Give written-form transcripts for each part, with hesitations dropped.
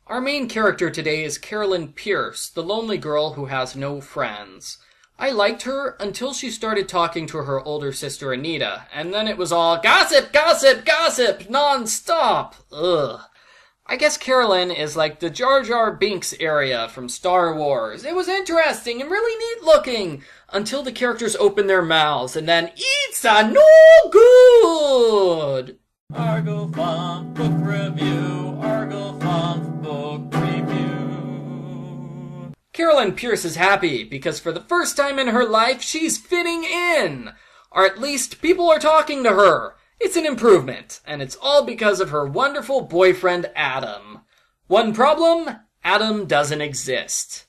Our main character today is Carolyn Pearce, the lonely girl who has no friends. I liked her until she started talking to her older sister Anita, and then it was all gossip, gossip, gossip, non-stop. Ugh. I guess Carolyn is like the Jar Jar Binks area from Star Wars. It was interesting and really neat looking until the characters opened their mouths and then it's a no good. Argo Funk Book Review, Argo Funk Book Review. Carolyn Pearce is happy because for the first time in her life she's fitting in. Or at least people are talking to her. It's an improvement, and it's all because of her wonderful boyfriend, Adam. One problem, Adam doesn't exist.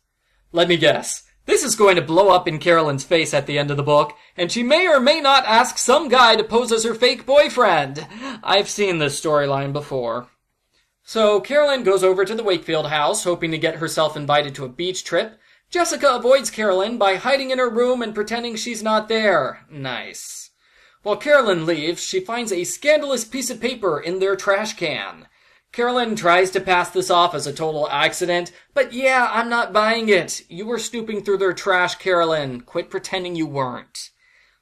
Let me guess, this is going to blow up in Carolyn's face at the end of the book, and she may or may not ask some guy to pose as her fake boyfriend. I've seen this storyline before. So Carolyn goes over to the Wakefield house, hoping to get herself invited to a beach trip. Jessica avoids Carolyn by hiding in her room and pretending she's not there. Nice. While Carolyn leaves, she finds a scandalous piece of paper in their trash can. Carolyn tries to pass this off as a total accident, but yeah, I'm not buying it. You were snooping through their trash, Carolyn. Quit pretending you weren't.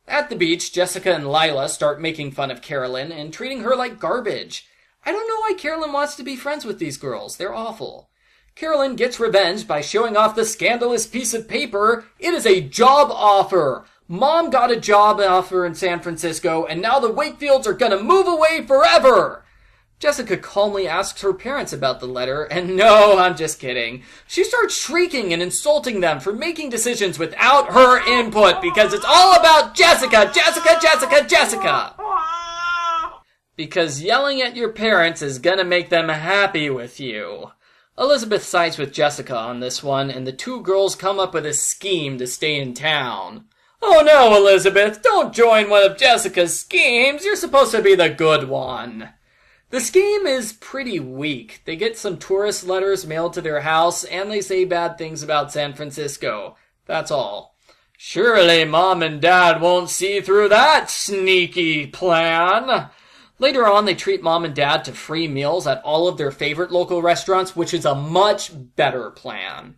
At the beach, Jessica and Lila start making fun of Carolyn and treating her like garbage. I don't know why Carolyn wants to be friends with these girls. They're awful. Carolyn gets revenge by showing off the scandalous piece of paper. It is a job offer. Mom got a job offer in San Francisco, and now the Wakefields are gonna move away forever! Jessica calmly asks her parents about the letter, and no, I'm just kidding. She starts shrieking and insulting them for making decisions without her input, because it's all about Jessica, Jessica, Jessica, Jessica! Because yelling at your parents is gonna make them happy with you. Elizabeth sides with Jessica on this one, and the two girls come up with a scheme to stay in town. Oh no, Elizabeth, don't join one of Jessica's schemes. You're supposed to be the good one. The scheme is pretty weak. They get some tourist letters mailed to their house, and they say bad things about San Francisco. That's all. Surely Mom and Dad won't see through that sneaky plan. Later on, they treat Mom and Dad to free meals at all of their favorite local restaurants, which is a much better plan.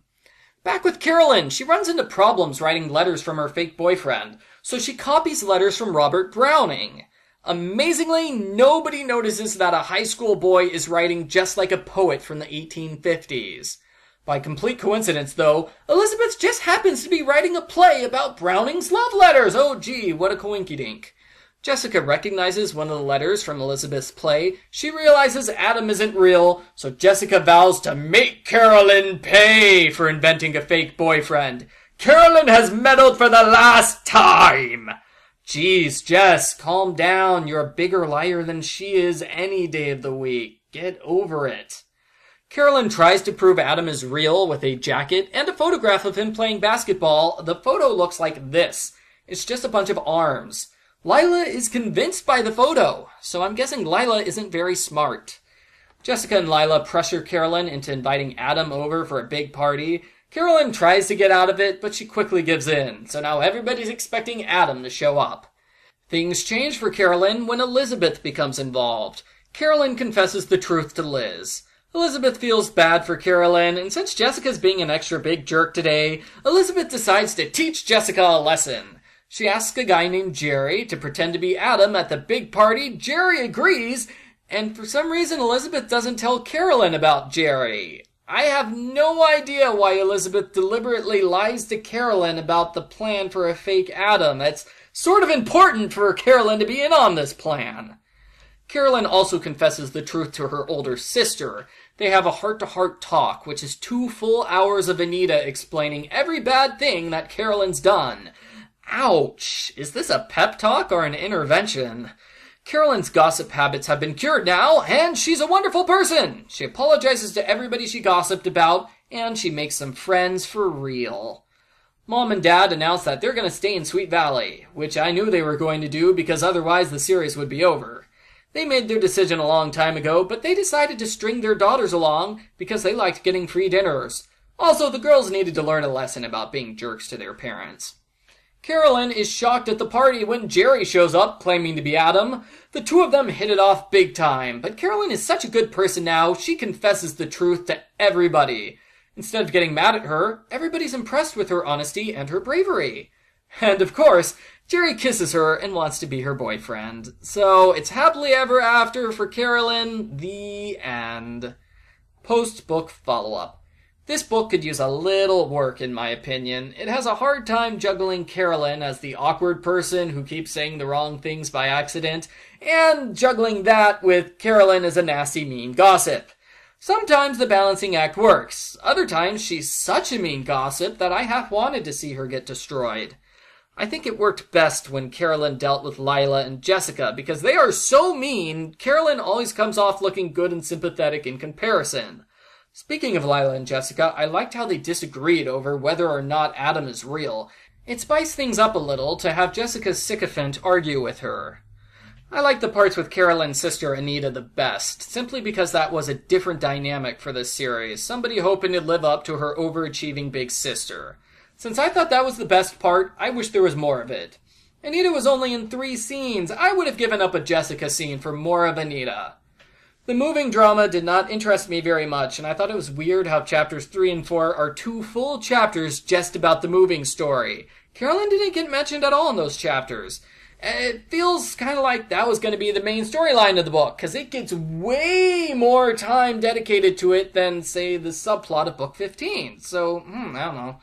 Back with Carolyn, she runs into problems writing letters from her fake boyfriend, so she copies letters from Robert Browning. Amazingly, nobody notices that a high school boy is writing just like a poet from the 1850s. By complete coincidence, though, Elizabeth just happens to be writing a play about Browning's love letters. Oh gee, what a coinkydink. Jessica recognizes one of the letters from Elizabeth's play. She realizes Adam isn't real, so Jessica vows to make Carolyn pay for inventing a fake boyfriend. Carolyn has meddled for the last time! Jeez, Jess, calm down. You're a bigger liar than she is any day of the week. Get over it. Carolyn tries to prove Adam is real with a jacket and a photograph of him playing basketball. The photo looks like this. It's just a bunch of arms. Lila is convinced by the photo, so I'm guessing Lila isn't very smart. Jessica and Lila pressure Carolyn into inviting Adam over for a big party. Carolyn tries to get out of it, but she quickly gives in, so now everybody's expecting Adam to show up. Things change for Carolyn when Elizabeth becomes involved. Carolyn confesses the truth to Liz. Elizabeth feels bad for Carolyn, and since Jessica's being an extra big jerk today, Elizabeth decides to teach Jessica a lesson. She asks a guy named Jerry to pretend to be Adam at the big party. Jerry agrees, and for some reason Elizabeth doesn't tell Carolyn about Jerry. I have no idea why Elizabeth deliberately lies to Carolyn about the plan for a fake Adam. It's sort of important for Carolyn to be in on this plan. Carolyn also confesses the truth to her older sister. They have a heart-to-heart talk, which is 2 full hours of Anita explaining every bad thing that Carolyn's done. Ouch! Is this a pep talk or an intervention? Carolyn's gossip habits have been cured now, and she's a wonderful person! She apologizes to everybody she gossiped about, and she makes some friends for real. Mom and Dad announced that they're going to stay in Sweet Valley, which I knew they were going to do because otherwise the series would be over. They made their decision a long time ago, but they decided to string their daughters along because they liked getting free dinners. Also, the girls needed to learn a lesson about being jerks to their parents. Carolyn is shocked at the party when Jerry shows up claiming to be Adam. The two of them hit it off big time, but Carolyn is such a good person now, she confesses the truth to everybody. Instead of getting mad at her, everybody's impressed with her honesty and her bravery. And of course, Jerry kisses her and wants to be her boyfriend. So it's happily ever after for Carolyn, the end. Post-book follow-up. This book could use a little work in my opinion. It has a hard time juggling Carolyn as the awkward person who keeps saying the wrong things by accident, and juggling that with Carolyn as a nasty, mean gossip. Sometimes the balancing act works. Other times she's such a mean gossip that I half wanted to see her get destroyed. I think it worked best when Carolyn dealt with Lila and Jessica, because they are so mean, Carolyn always comes off looking good and sympathetic in comparison. Speaking of Lila and Jessica, I liked how they disagreed over whether or not Adam is real. It spiced things up a little to have Jessica's sycophant argue with her. I like the parts with Carolyn's sister Anita the best, simply because that was a different dynamic for this series, somebody hoping to live up to her overachieving big sister. Since I thought that was the best part, I wish there was more of it. Anita was only in 3 scenes. I would have given up a Jessica scene for more of Anita. The moving drama did not interest me very much, and I thought it was weird how chapters 3 and 4 are 2 full chapters just about the moving story. Carolyn didn't get mentioned at all in those chapters. It feels kind of like that was going to be the main storyline of the book, because it gets way more time dedicated to it than, say, the subplot of book 15. So, I don't know.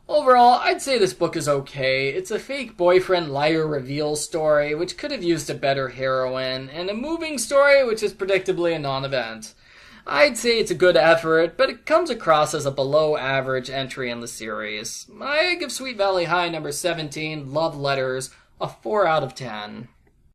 Overall, I'd say this book is okay. It's a fake boyfriend liar reveal story, which could have used a better heroine, and a moving story, which is predictably a non-event. I'd say it's a good effort, but it comes across as a below-average entry in the series. I give Sweet Valley High number 17, Love Letters, a 4 out of 10.